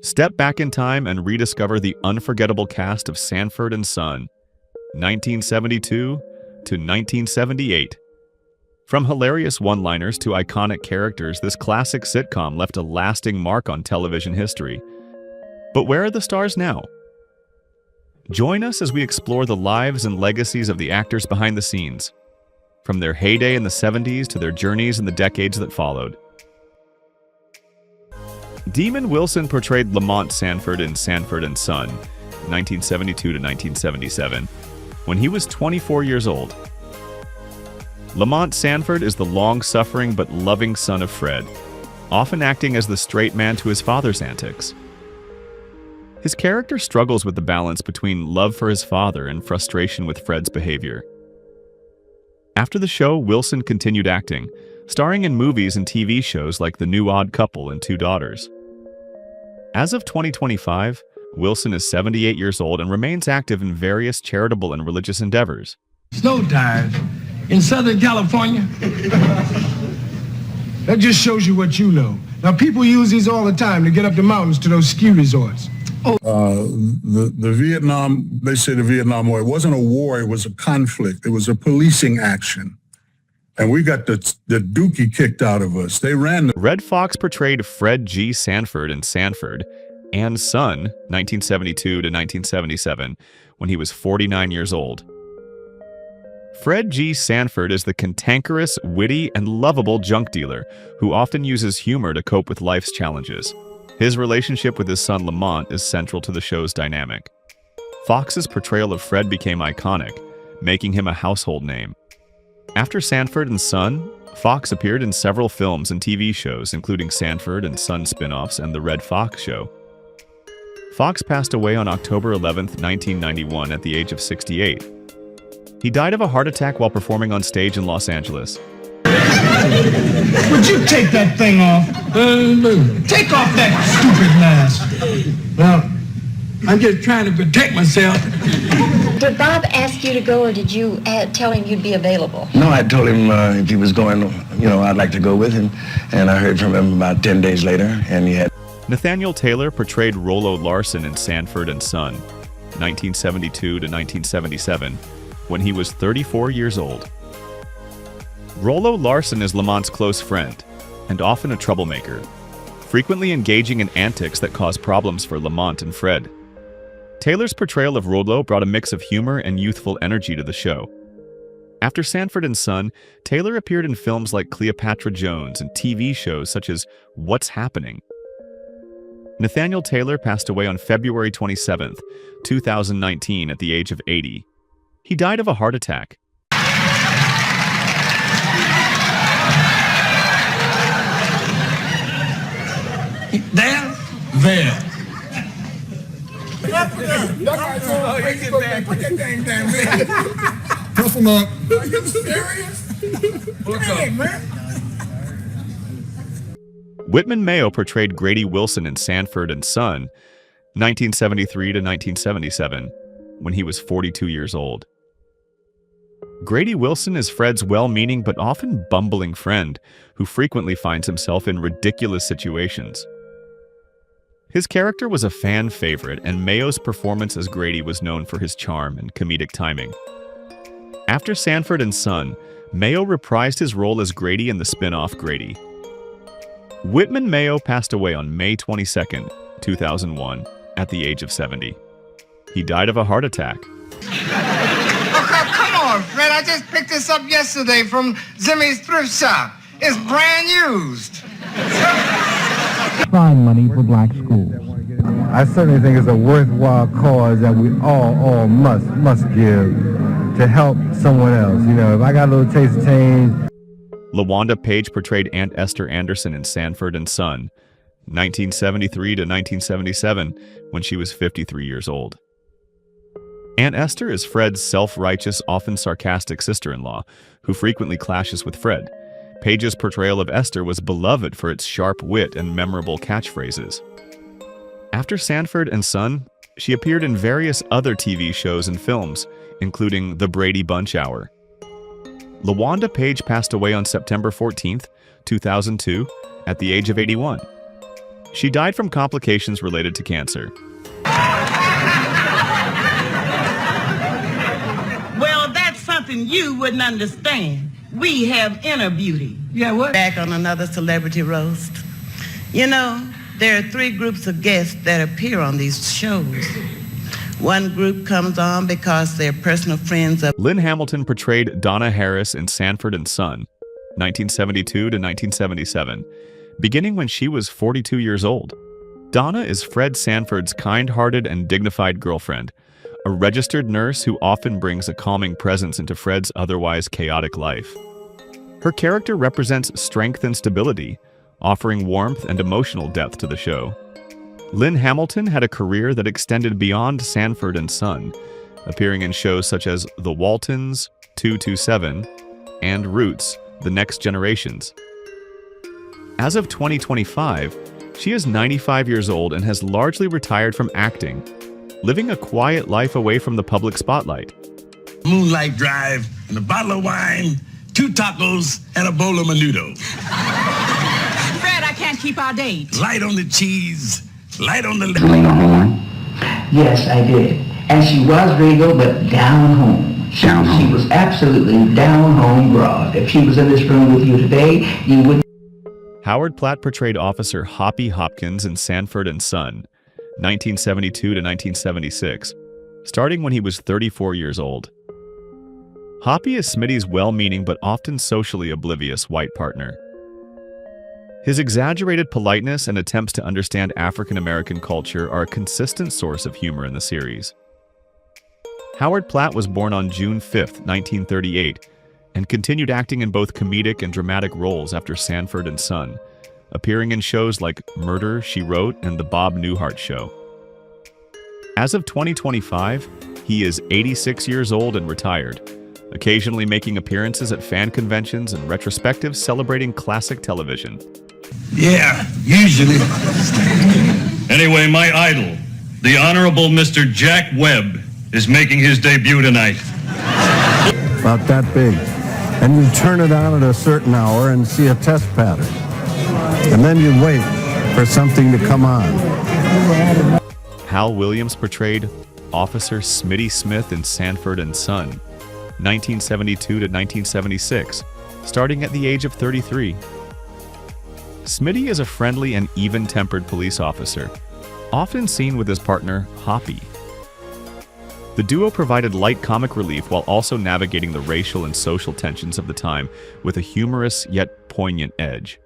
Step back in time and rediscover the unforgettable cast of Sanford and Son, 1972 to 1978. From hilarious one-liners to iconic characters, this classic sitcom left a lasting mark on television history. But where are the stars now? Join us as we explore the lives and legacies of the actors behind the scenes, from their heyday in the 70s to their journeys in the decades that followed. Demon Wilson portrayed Lamont Sanford in Sanford and Son, 1972 to 1977, when he was 24 years old. Lamont Sanford is the long-suffering but loving son of Fred, often acting as the straight man to his father's antics. His character struggles with the balance between love for his father and frustration with Fred's behavior. After the show, Wilson continued acting, starring in movies and TV shows like The New Odd Couple and Two Daughters. As of 2025, Wilson is 78 years old and remains active in various charitable and religious endeavors. Snow tires in Southern California. That just shows you what you know. Now, people use these all the time to get up the mountains to those ski resorts. The Vietnam, they say the Vietnam War, it wasn't a war, it was a conflict. It was a policing action. And we got the dookie kicked out of us. They ran. Red Fox portrayed Fred G. Sanford in Sanford and Son, 1972 to 1977, when he was 49 years old. Fred G. Sanford is the cantankerous, witty, and lovable junk dealer who often uses humor to cope with life's challenges. His relationship with his son Lamont is central to the show's dynamic. Fox's portrayal of Fred became iconic, making him a household name. After Sanford and Son, Fox appeared in several films and TV shows, including Sanford and Son spin-offs and The Red Fox Show. Fox passed away on October 11, 1991, at the age of 68. He died of a heart attack while performing on stage in Los Angeles. Would you take that thing off? Take off that stupid mask. Well, I'm just trying to protect myself. Did Bob ask you to go, or did you tell him you'd be available? No, I told him if he was going, I'd like to go with him. And I heard from him about 10 days later, and he had... Nathaniel Taylor portrayed Rollo Larson in Sanford and Son, 1972 to 1977, when he was 34 years old. Rollo Larson is Lamont's close friend, and often a troublemaker, frequently engaging in antics that cause problems for Lamont and Fred. Taylor's portrayal of Rollo brought a mix of humor and youthful energy to the show. After Sanford and Son, Taylor appeared in films like Cleopatra Jones and TV shows such as What's Happening? Nathaniel Taylor passed away on February 27, 2019, at the age of 80. He died of a heart attack. There. Put that thing down, man. Puff him up. Are you serious? Hey, man. Winston Mayo portrayed Grady Wilson in Sanford and Son, 1973 to 1977, when he was 42 years old. Grady Wilson is Fred's well-meaning but often bumbling friend who frequently finds himself in ridiculous situations. His character was a fan favorite, and Mayo's performance as Grady was known for his charm and comedic timing. After Sanford and Son, Mayo reprised his role as Grady in the spin-off Grady. Winston Mayo passed away on May 22, 2001, at the age of 70. He died of a heart attack. Oh, come on, Fred. I just picked this up yesterday from Zimmy's thrift shop. It's brand used. Find money for black schools. I certainly think it's a worthwhile cause that we all must give to help someone else. If I got a little taste of change. Lwanda Paige portrayed Aunt Esther Anderson in Sanford and Son, 1973 to 1977, when she was 53 years old. Aunt Esther is Fred's self-righteous, often sarcastic sister-in-law, who frequently clashes with Fred. Paige's portrayal of Esther was beloved for its sharp wit and memorable catchphrases. After Sanford and Son, she appeared in various other TV shows and films, including The Brady Bunch Hour. Lwanda Paige passed away on September 14, 2002, at the age of 81. She died from complications related to cancer. Well, that's something you wouldn't understand. We have inner beauty. Yeah, what? Back on another celebrity roast. You know, there are 3 groups of guests that appear on these shows. One group comes on because they're personal friends of... Lynn Hamilton portrayed Donna Harris in Sanford and Son, 1972 to 1977, beginning when she was 42 years old. Donna is Fred Sanford's kind-hearted and dignified girlfriend, a registered nurse who often brings a calming presence into Fred's otherwise chaotic life. Her character represents strength and stability, offering warmth and emotional depth to the show. Lynn Hamilton had a career that extended beyond Sanford and Son, appearing in shows such as The Waltons, 227, and Roots, The Next Generations. As of 2025, she is 95 years old and has largely retired from acting, living a quiet life away from the public spotlight. Moonlight Drive and a bottle of wine, 2 tacos, and a bowl of menudo. Fred, I can't keep our date. Light on the cheese, light on the... Selena Horn? Yes, I did. And she was regal, but down home. She was absolutely down home broad. If she was in this room with you today, you would... Howard Platt portrayed Officer Hoppy Hopkins in Sanford and Son, 1972 to 1976, starting when he was 34 years old. Hoppy is Smitty's well-meaning but often socially oblivious white partner. His exaggerated politeness and attempts to understand African-American culture are a consistent source of humor in the series. Howard Platt was born on June 5, 1938, and continued acting in both comedic and dramatic roles after Sanford and Son, appearing in shows like Murder, She Wrote, and The Bob Newhart Show. As of 2025, he is 86 years old and retired, occasionally making appearances at fan conventions and retrospectives celebrating classic television. Yeah, usually. Anyway, my idol, the Honorable Mr. Jack Webb, is making his debut tonight. About that big. And you turn it on at a certain hour and see a test pattern. And then you wait for something to come on. Hal Williams portrayed Officer Smitty Smith in Sanford and Son, 1972 to 1976, starting at the age of 33. Smitty is a friendly and even-tempered police officer, often seen with his partner, Hoppy. The duo provided light comic relief while also navigating the racial and social tensions of the time with a humorous yet poignant edge.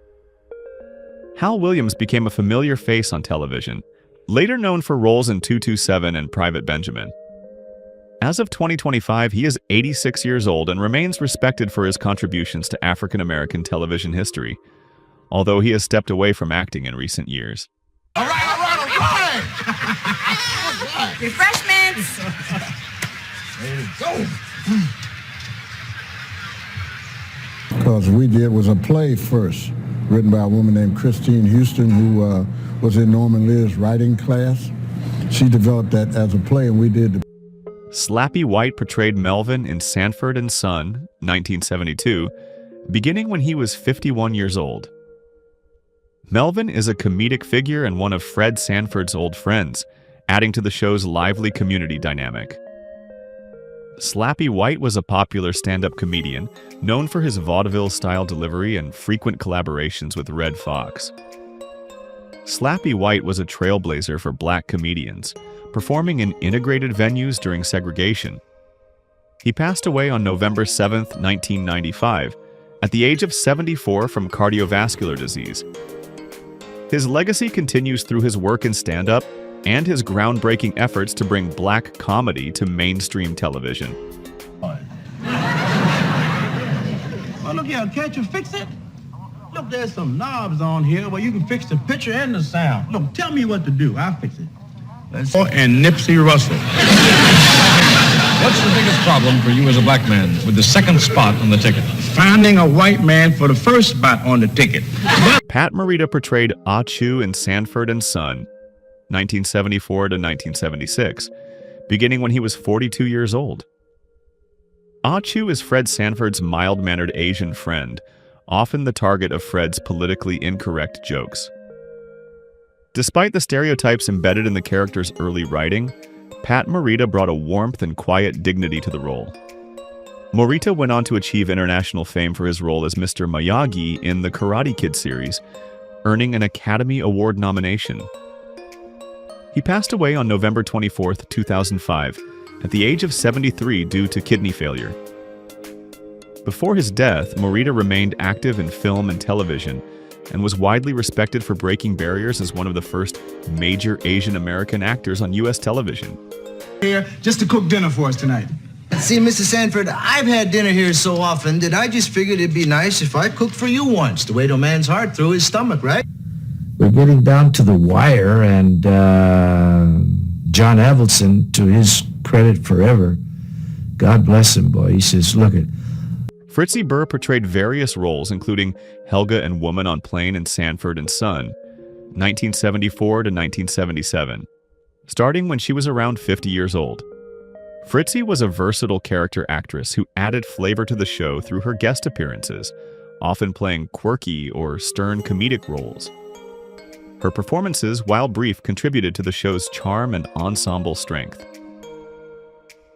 Hal Williams became a familiar face on television, later known for roles in 227 and Private Benjamin. As of 2025, he is 86 years old and remains respected for his contributions to African-American television history, although he has stepped away from acting in recent years. All right. Refreshments! There you go. Because we did was a play first, written by a woman named Christine Houston, who was in Norman Lear's writing class. She developed that as a play, and we did the... Slappy White portrayed Melvin in Sanford and Son, 1972, beginning when he was 51 years old. Melvin is a comedic figure and one of Fred Sanford's old friends, adding to the show's lively community dynamic. Slappy White was a popular stand-up comedian, known for his vaudeville-style delivery and frequent collaborations with Red Fox. Slappy White was a trailblazer for black comedians, performing in integrated venues during segregation. He passed away on November 7, 1995, at the age of 74 from cardiovascular disease. His legacy continues through his work in stand-up and his groundbreaking efforts to bring black comedy to mainstream television. Well, look here, can't you fix it? Look, there's some knobs on here where you can fix the picture and the sound. Look, tell me what to do. I'll fix it. And Nipsey Russell. What's the biggest problem for you as a black man with the second spot on the ticket? Finding a white man for the first spot on the ticket. Pat Marita portrayed Ah Chu in Sanford and Son, 1974 to 1976, beginning when he was 42 years old. Ah Chu is Fred Sanford's mild-mannered Asian friend, often the target of Fred's politically incorrect jokes. Despite the stereotypes embedded in the character's early writing, Pat Morita brought a warmth and quiet dignity to the role. Morita went on to achieve international fame for his role as Mr. Miyagi in the Karate Kid series, earning an Academy Award nomination. He passed away on November 24, 2005, at the age of 73 due to kidney failure. Before his death, Morita remained active in film and television and was widely respected for breaking barriers as one of the first major Asian American actors on U.S. television. Here, just to cook dinner for us tonight. See, Mr. Sanford, I've had dinner here so often that I just figured it'd be nice if I cooked for you once, to wade a man's heart through his stomach, right? We're getting down to the wire, and John Avildsen, to his credit forever, God bless him, boy, he says, look it. Fritzie Burr portrayed various roles, including Helga and Woman on Plane and Sanford and Son, 1974 to 1977, starting when she was around 50 years old. Fritzie was a versatile character actress who added flavor to the show through her guest appearances, often playing quirky or stern comedic roles. Her performances, while brief, contributed to the show's charm and ensemble strength.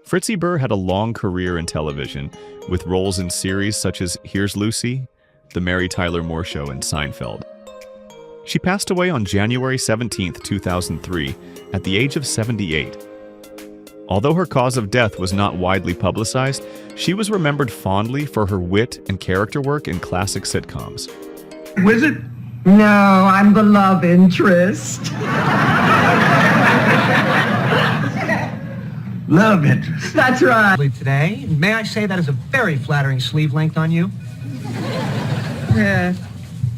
Fritzie Burr had a long career in television, with roles in series such as Here's Lucy, The Mary Tyler Moore Show, and Seinfeld. She passed away on January 17, 2003, at the age of 78. Although her cause of death was not widely publicized, she was remembered fondly for her wit and character work in classic sitcoms. Wizard? No, I'm the love interest. Love interest. That's right. Today, may I say that is a very flattering sleeve length on you?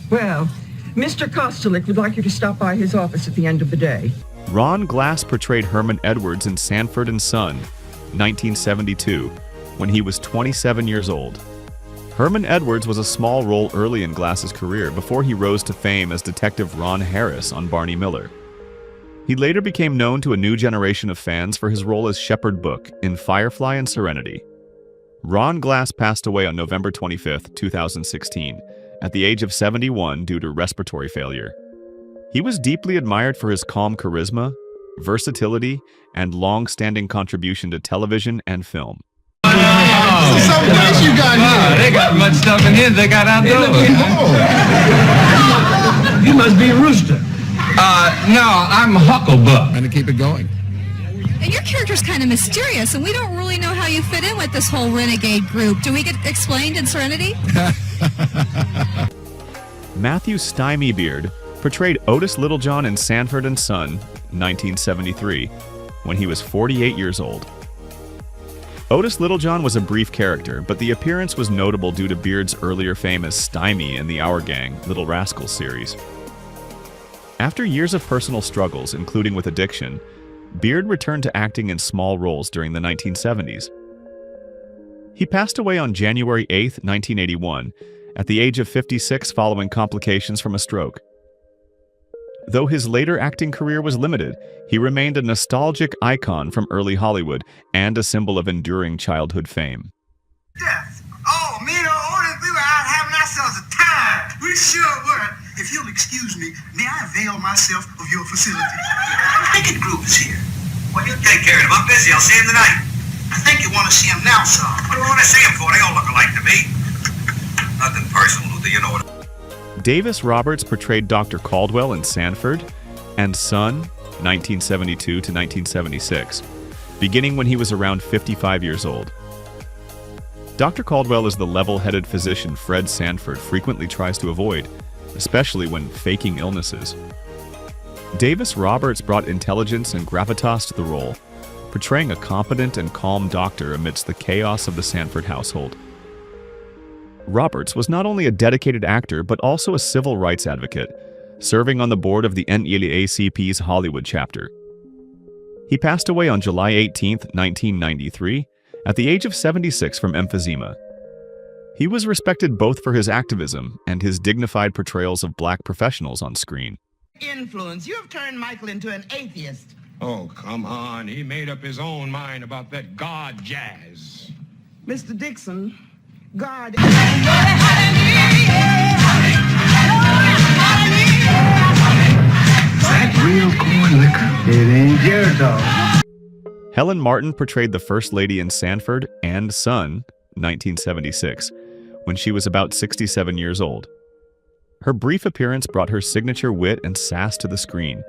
Well, Mr. Kostelik would like you to stop by his office at the end of the day. Ron Glass portrayed Herman Edwards in Sanford and Son, 1972, when he was 27 years old. Herman Edwards was a small role early in Glass's career before he rose to fame as Detective Ron Harris on Barney Miller. He later became known to a new generation of fans for his role as Shepherd Book in Firefly and Serenity. Ron Glass passed away on November 25, 2016, at the age of 71 due to respiratory failure. He was deeply admired for his calm charisma, versatility, and long-standing contribution to television and film. This is some place you got here. They got much stuff in here they got outdoors. You must be a rooster. No, I'm Hucklebuck. And to keep it going. And your character's kind of mysterious, and we don't really know how you fit in with this whole renegade group. Do we get explained in Serenity? Matthew Stybeard portrayed Otis Littlejohn in Sanford and Son, 1973, when he was 48 years old. Otis Littlejohn was a brief character, but the appearance was notable due to Beard's earlier fame as Stymie in the Our Gang, Little Rascals series. After years of personal struggles, including with addiction, Beard returned to acting in small roles during the 1970s. He passed away on January 8, 1981, at the age of 56 following complications from a stroke. Though his later acting career was limited, he remained a nostalgic icon from early Hollywood and a symbol of enduring childhood fame. Death. Oh, me and Otis, we were out having ourselves a time. We sure were. If you'll excuse me, may I avail myself of your facility? The ticket group is here. Well, you take care of him. I'm busy. I'll see him tonight. I think you want to see him now, sir. What do you want to see him for? They all look alike to me. Nothing personal, do you know what? Davis Roberts portrayed Dr. Caldwell in Sanford and Son, 1972 to 1976, beginning when he was around 55 years old. Dr. Caldwell is the level-headed physician Fred Sanford frequently tries to avoid, especially when faking illnesses. Davis Roberts brought intelligence and gravitas to the role, portraying a competent and calm doctor amidst the chaos of the Sanford household. Roberts was not only a dedicated actor but also a civil rights advocate, serving on the board of the NAACP's Hollywood chapter. He passed away on July 18, 1993, at the age of 76 from emphysema. He was respected both for his activism and his dignified portrayals of black professionals on screen. Influence. You have turned Michael into an atheist. Oh, come on. He made up his own mind about that God jazz. Mr. Dixon, God... Thank real corn liquor. It ain't your dog. Helen Martin portrayed the First Lady in Sanford and Son, 1976, when she was about 67 years old. Her brief appearance brought her signature wit and sass to the screen,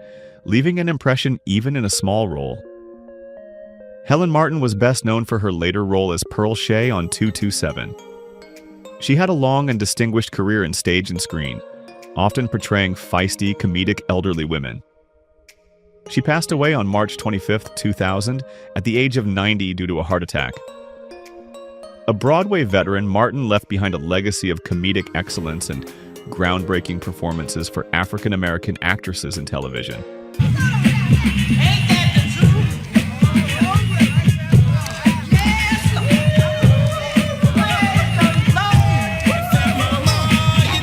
leaving an impression even in a small role. Helen Martin was best known for her later role as Pearl Shea on 227. She had a long and distinguished career in stage and screen, often portraying feisty, comedic elderly women. She passed away on March 25, 2000, at the age of 90 due to a heart attack. A Broadway veteran, Martin left behind a legacy of comedic excellence and groundbreaking performances for African-American actresses in television.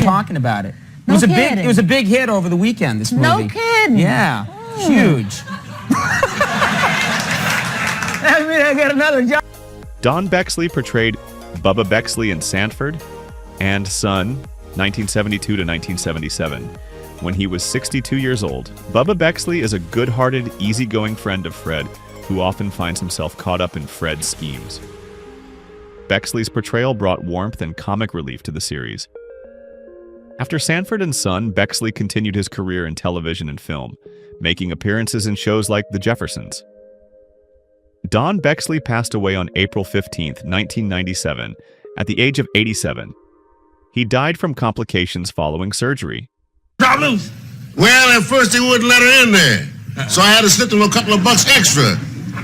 Talking about it. It was a big hit over the weekend, this movie. No kidding. Yeah, huge. That means I got another job. Don Bexley portrayed Bubba Bexley in Sanford and Son, 1972 to 1977. When he was 62 years old, Bubba Bexley is a good-hearted, easygoing friend of Fred, who often finds himself caught up in Fred's schemes. Bexley's portrayal brought warmth and comic relief to the series. After Sanford and Son, Bexley continued his career in television and film, making appearances in shows like The Jeffersons. Don Bexley passed away on April 15, 1997, at the age of 87. He died from complications following surgery. Problems? Well, at first they wouldn't let her in there, so I had to slip them a couple of bucks extra,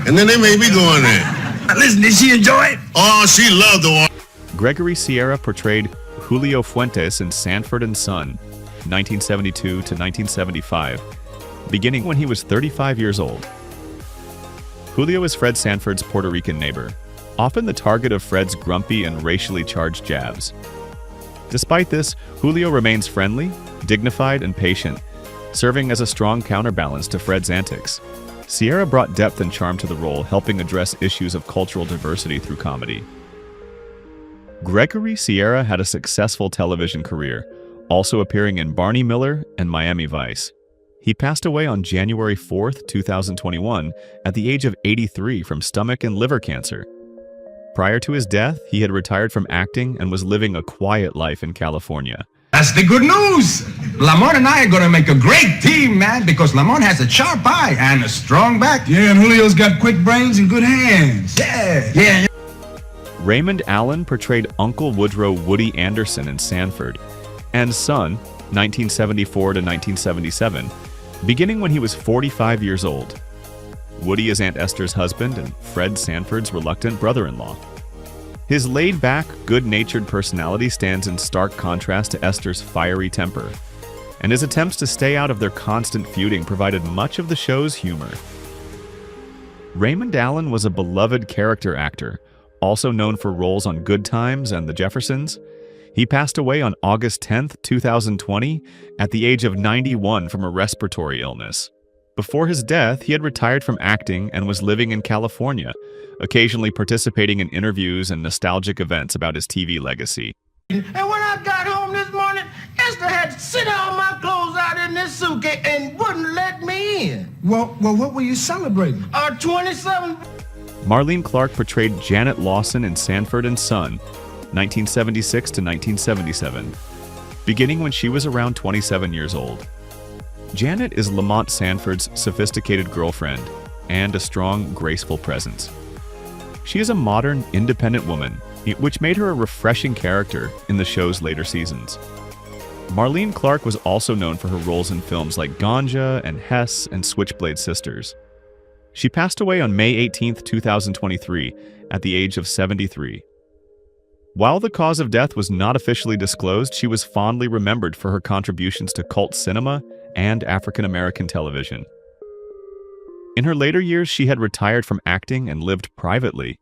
and then they made me go in there. Listen, did she enjoy it? Oh, she loved the one. Gregory Sierra portrayed Julio Fuentes in Sanford and Son, 1972 to 1975, beginning when he was 35 years old. Julio is Fred Sanford's Puerto Rican neighbor, often the target of Fred's grumpy and racially charged jabs. Despite this, Julio remains friendly, dignified, and patient, serving as a strong counterbalance to Fred's antics. Sierra brought depth and charm to the role, helping address issues of cultural diversity through comedy. Gregory Sierra had a successful television career, also appearing in Barney Miller and Miami Vice. He passed away on January 4, 2021, at the age of 83 from stomach and liver cancer. Prior to his death, he had retired from acting and was living a quiet life in California. That's the good news. Lamont and I are going to make a great team, man, because Lamont has a sharp eye and a strong back. Yeah, and Julio's got quick brains and good hands. Yeah. Raymond Allen portrayed Uncle Woodrow Woody Anderson in Sanford and Son, 1974 to 1977, beginning when he was 45 years old. Woody is Aunt Esther's husband and Fred Sanford's reluctant brother-in-law. His laid-back, good-natured personality stands in stark contrast to Esther's fiery temper, and his attempts to stay out of their constant feuding provided much of the show's humor. Raymond Allen was a beloved character actor, also known for roles on Good Times and The Jeffersons. He passed away on August 10, 2020, at the age of 91 from a respiratory illness. Before his death, he had retired from acting and was living in California, occasionally participating in interviews and nostalgic events about his TV legacy. And when I got home this morning, Esther had to sit all my clothes out in this suitcase and wouldn't let me in. Well, what were you celebrating? 27. Marlene Clark portrayed Janet Lawson in Sanford and Son, 1976 to 1977, beginning when she was around 27 years old. Janet is Lamont Sanford's sophisticated girlfriend and a strong, graceful presence. She is a modern, independent woman, which made her a refreshing character in the show's later seasons. Marlene Clark was also known for her roles in films like Ganja and Hess and Switchblade Sisters. She passed away on May 18, 2023, at the age of 73. While the cause of death was not officially disclosed, she was fondly remembered for her contributions to cult cinema and African-American television. In her later years, she had retired from acting and lived privately.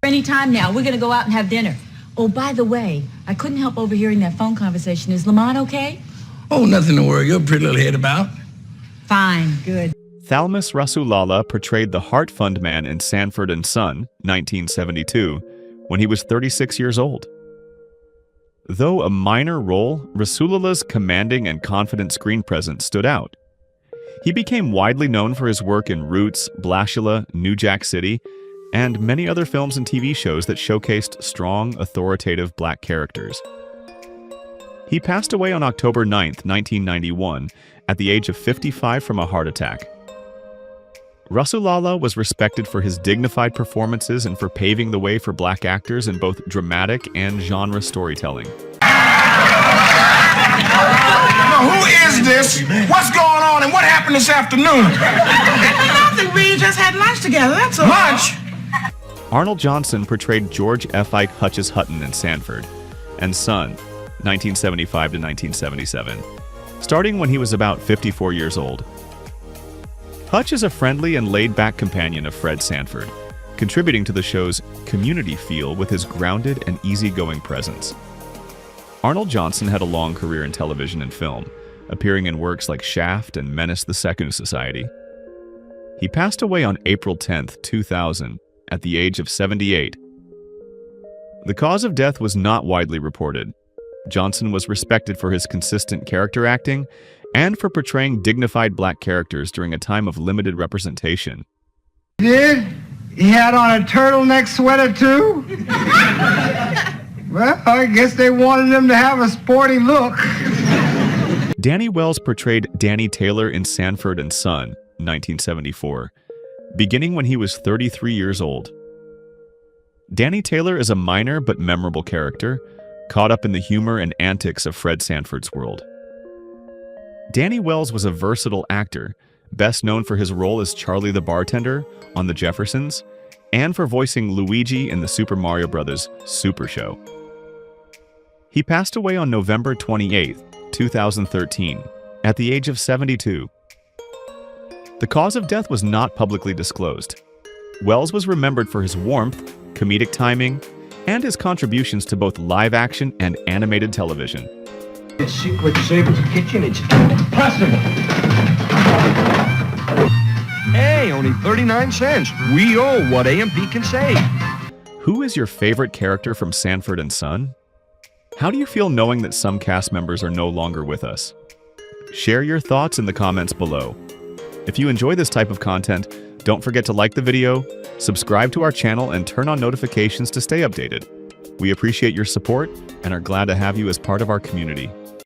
Any time now, we're going to go out and have dinner. Oh, by the way, I couldn't help overhearing that phone conversation. Is Lamont okay? Oh, nothing to worry your pretty little head about. Fine, good. Thalmus Rasula portrayed the Heart Fund man in Sanford and Son, 1972, when he was 36 years old. Though a minor role, Rasula's commanding and confident screen presence stood out. He became widely known for his work in Roots, Rasula, New Jack City, and many other films and TV shows that showcased strong, authoritative black characters. He passed away on October 9, 1991, at the age of 55 from a heart attack. Rasula was respected for his dignified performances and for paving the way for black actors in both dramatic and genre storytelling. Now, who is this? What's going on and what happened this afternoon? Nothing, we just had lunch together, that's all. Lunch? Arnold Johnson portrayed George F. Ike Hutch's Hutton in Sanford and Son, 1975 to 1977, starting when he was about 54 years old. Hutch is a friendly and laid-back companion of Fred Sanford, contributing to the show's community feel with his grounded and easygoing presence. Arnold Johnson had a long career in television and film, appearing in works like Shaft and Menace the Second Society. He passed away on April 10, 2000, at the age of 78. The cause of death was not widely reported. Johnson was respected for his consistent character acting and for portraying dignified black characters during a time of limited representation. Did? He had on a turtleneck sweater too? Well, I guess they wanted him to have a sporty look. Danny Wells portrayed Danny Taylor in Sanford and Son, 1974, beginning when he was 33 years old. Danny Taylor is a minor but memorable character, caught up in the humor and antics of Fred Sanford's world. Danny Wells was a versatile actor, best known for his role as Charlie the bartender on The Jeffersons, and for voicing Luigi in the Super Mario Bros. Super Show. He passed away on November 28, 2013, at the age of 72. The cause of death was not publicly disclosed. Wells was remembered for his warmth, comedic timing, and his contributions to both live-action and animated television. The secret service kitchen, it's impossible. Hey, only 39 cents. We owe what AMP can say. Who is your favorite character from Sanford and Son? How do you feel knowing that some cast members are no longer with us? Share your thoughts in the comments below. If you enjoy this type of content, don't forget to like the video, subscribe to our channel, and turn on notifications to stay updated. We appreciate your support and are glad to have you as part of our community.